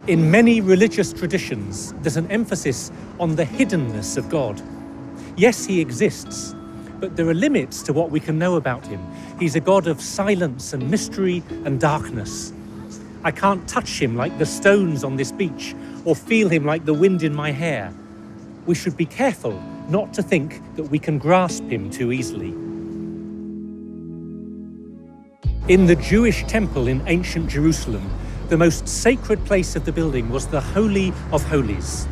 In many religious traditions, there's an emphasis on the hiddenness of God. Yes, he exists, but there are limits to what we can know about him. He's a God of silence and mystery and darkness. I can't touch him like the stones on this beach or feel him like the wind in my hair. We should be careful not to think that we can grasp him too easily. In the Jewish temple in ancient Jerusalem, the most sacred place of the building was the Holy of Holies.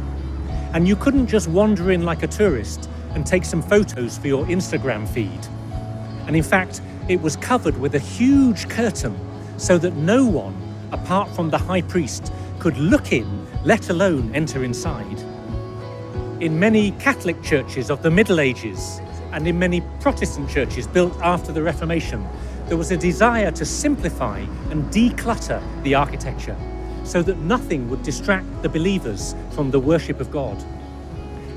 And you couldn't just wander in like a tourist and take some photos for your Instagram feed. And in fact, it was covered with a huge curtain so that no one, apart from the high priest, could look in, let alone enter inside. In many Catholic churches of the Middle Ages and in many Protestant churches built after the Reformation, there was a desire to simplify and declutter the architecture so that nothing would distract the believers from the worship of God.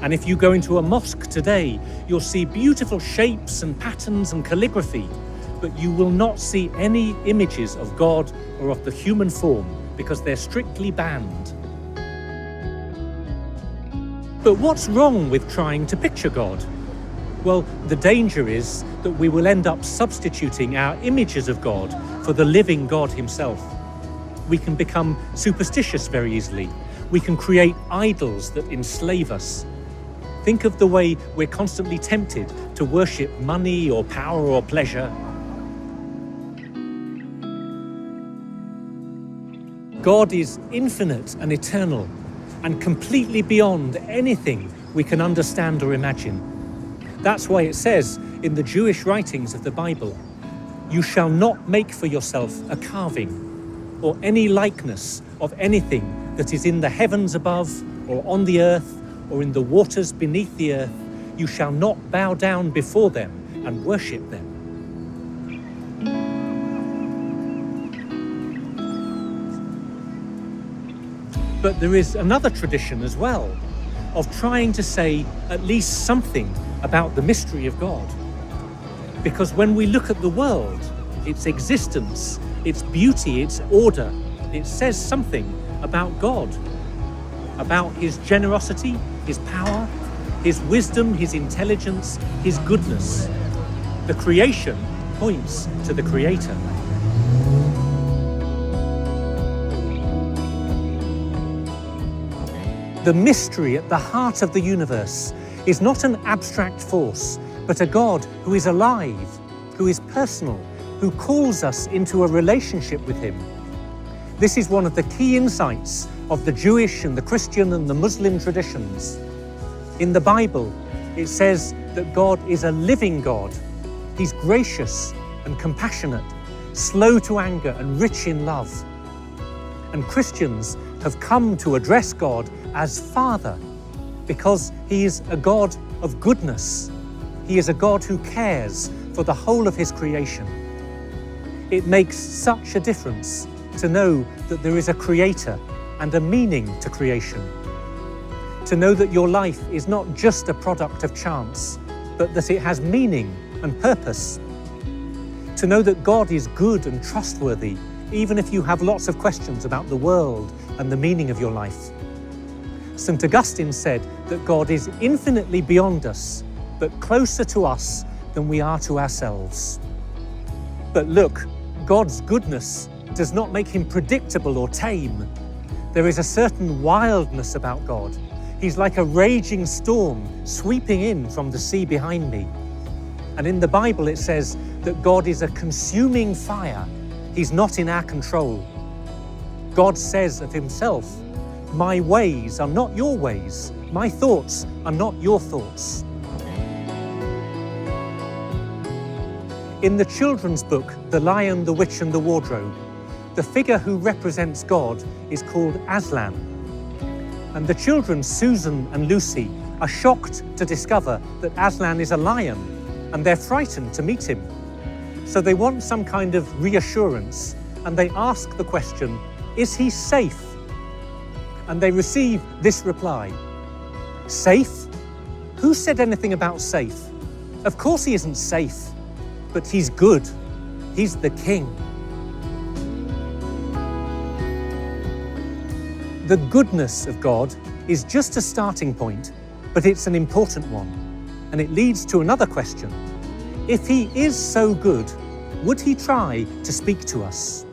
And if you go into a mosque today, you'll see beautiful shapes and patterns and calligraphy, but you will not see any images of God or of the human form because they're strictly banned. But what's wrong with trying to picture God? Well, the danger is that we will end up substituting our images of God for the living God himself. We can become superstitious very easily. We can create idols that enslave us. Think of the way we're constantly tempted to worship money or power or pleasure. God is infinite and eternal and completely beyond anything we can understand or imagine. That's why it says in the Jewish writings of the Bible, "You shall not make for yourself a carving or any likeness of anything that is in the heavens above or on the earth or in the waters beneath the earth. You shall not bow down before them and worship them." But there is another tradition as well of trying to say at least something about the mystery of God. Because when we look at the world, its existence, its beauty, its order, it says something about God, about his generosity, his power, his wisdom, his intelligence, his goodness. The creation points to the Creator. The mystery at the heart of the universe is not an abstract force, but a God who is alive, who is personal, who calls us into a relationship with him. This is one of the key insights of the Jewish and the Christian and the Muslim traditions. In the Bible, it says that God is a living God. He's gracious and compassionate, slow to anger and rich in love. And Christians have come to address God as Father because he is a God of goodness. He is a God who cares for the whole of his creation. It makes such a difference to know that there is a Creator and a meaning to creation. To know that your life is not just a product of chance, but that it has meaning and purpose. To know that God is good and trustworthy, even if you have lots of questions about the world and the meaning of your life. St. Augustine said that God is infinitely beyond us, but closer to us than we are to ourselves. But look, God's goodness does not make him predictable or tame. There is a certain wildness about God. He's like a raging storm sweeping in from the sea behind me. And in the Bible it says that God is a consuming fire. He's not in our control. God says of himself, "My ways are not your ways. My thoughts are not your thoughts." In the children's book, The Lion, the Witch and the Wardrobe, the figure who represents God is called Aslan. And the children, Susan and Lucy, are shocked to discover that Aslan is a lion, and they're frightened to meet him. So they want some kind of reassurance, and they ask the question, "Is he safe?" And they receive this reply, "Safe? Who said anything about safe? Of course he isn't safe, but he's good. He's the king." The goodness of God is just a starting point, but it's an important one. And it leads to another question. If he is so good, would he try to speak to us?